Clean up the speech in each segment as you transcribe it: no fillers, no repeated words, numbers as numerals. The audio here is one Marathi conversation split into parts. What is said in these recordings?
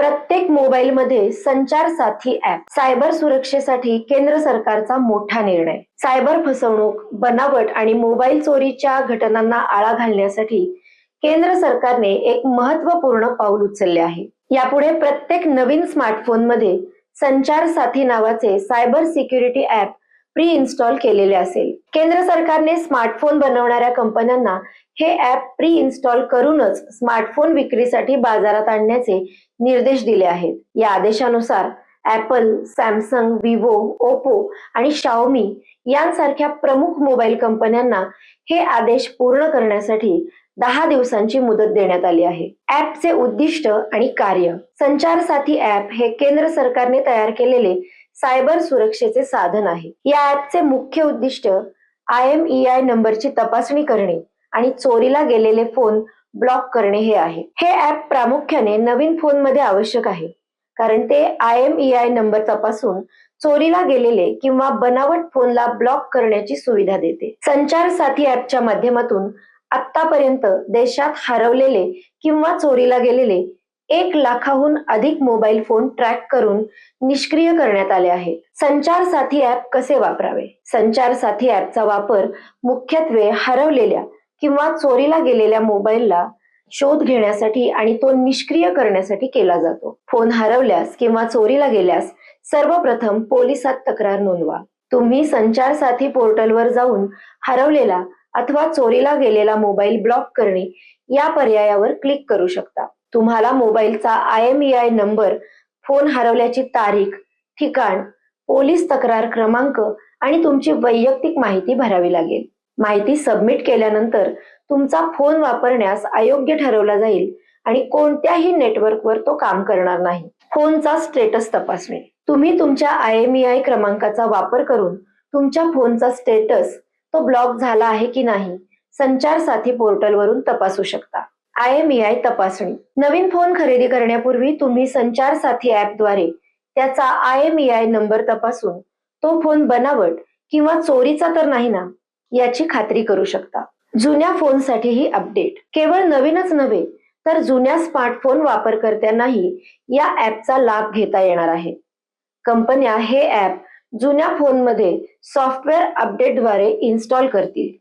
प्रत्येक मोबाईलमध्ये संचार साथी ॲप. सायबर सुरक्षेसाठी केंद्र सरकारचा मोठा निर्णय. सायबर फसवणूक, बनावट आणि मोबाईल चोरीच्या घटनांना आळा घालण्यासाठी केंद्र सरकारने एक महत्त्वपूर्ण पाऊल उचलले आहे. यापुढे प्रत्येक नवीन स्मार्टफोनमध्ये संचार साथी नावाचे cyber security app pre install केलेले असेल. केंद्र सरकारने स्मार्टफोन बनवणाऱ्या कंपन्यांना हे ॲप प्री इन्स्टॉल करूनच स्मार्टफोन विक्रीसाठी बाजारात आणण्याचे निर्देश दिले आहेत. या आदेशानुसार ॲपल, सॅमसंग, विवो, ओप्पो आणि शाओमी यांसारख्या प्रमुख मोबाईल कंपन्यांना हे आदेश पूर्ण करण्यासाठी 10 दिवसांची मुदत देण्यात आली आहे. ॲपचे उद्दिष्ट आणि कार्य. संचार साथी ॲप हे केंद्र सरकारने तयार केलेले सायबर सुरक्षेचे साधन आहे. या ॲपचे मुख्य उद्दिष्ट IMEI नंबरची तपासणी करणे आणि चोरीला गेलेले फोन ब्लॉक करणे हे आहे. हे ॲप प्रामुख्याने नवीन फोनमध्ये आवश्यक आहे, कारण ते IMEI नंबर तपासून चोरीला गेलेले किंवा बनावट फोनला ब्लॉक करण्याची सुविधा देते. संचार साथी ॲपच्या माध्यमातून आतापर्यंत देशात हरवलेले किंवा चोरीला गेलेले 1 लाखाहून अधिक मोबाईल फोन ट्रॅक करून निष्क्रिय करण्यात आले आहे. संचार साथी ॲप कसे वापरावे? संचार साथी ॲपचा वापर मुख्यत्वे हरवलेल्या किंवा चोरीला गेलेल्या मोबाईलला शोध घेण्यासाठी आणि तो निष्क्रिय करण्यासाठी केला जातो. फोन हरवल्यास किंवा चोरीला गेल्यास सर्वप्रथम पोलिसात तक्रार नोंदवा. तुम्ही संचार साथी पोर्टलवर जाऊन हरवलेला अथवा चोरीला गेलेला मोबाईल ब्लॉक करणे या पर्यायावर क्लिक करू शकता. तुम्हाला मोबाईलचा IMEI नंबर, फोन हरवल्याची तारीख, ठिकाण, पोलीस तक्रार क्रमांक आणि तुमची वैयक्तिक माहिती भरावी लागेल. माहिती सबमिट केल्यानंतर तुमचा फोन वापरण्यास अयोग्य ठरवला जाईल आणि कोणत्याही नेटवर्कवर तो काम करणार नाही. फोनचा स्टेटस तपासणे. तुम्ही तुमच्या IMEI क्रमांकाचा वापर करून तुमच्या फोनचा स्टेटस, तो ब्लॉक झाला आहे की नाही, संचार साथी पोर्टलवरून तपासू शकता. IMEI तपासणी. नवीन फोन खरेदी करण्यापूर्वी तुम्ही संचार साथी ॲपद्वारे त्याचा IMEI नंबर तपासून तो फोन बनावट किंवा चोरीचा तर नाही ना, याची खात्री करू शकता. जुन्या फोनसाठीही अपडेट. केवळ नवीनच नव्हे तर जुन्या स्मार्टफोन वापरकर्त्यांनाही या ॲपचा लाभ घेता येणार आहे. कंपन्या हे ॲप जुन्या फोनमध्ये सॉफ्टवेअर अपडेटद्वारे इन्स्टॉल करतील.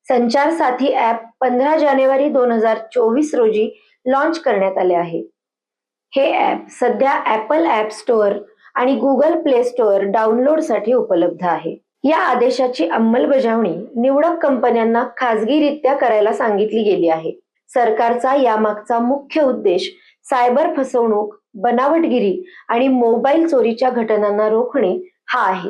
संचार साथी ॲप 15 जानेवारी 2024 रोजी लॉन्च करण्यात आले आहे. हे ॲप सध्या ॲपल ॲप स्टोअर आणि गुगल प्ले स्टोअर डाउनलोडसाठी उपलब्ध आहे. या आदेशाची अंमलबजावणी निवडक कंपन्यांना खाजगीरित्या करायला सांगितली गेली आहे. सरकारचा यामागचा मुख्य उद्देश सायबर फसवणूक, बनावटगिरी आणि मोबाईल चोरीच्या घटनांना रोखणे हा आहे.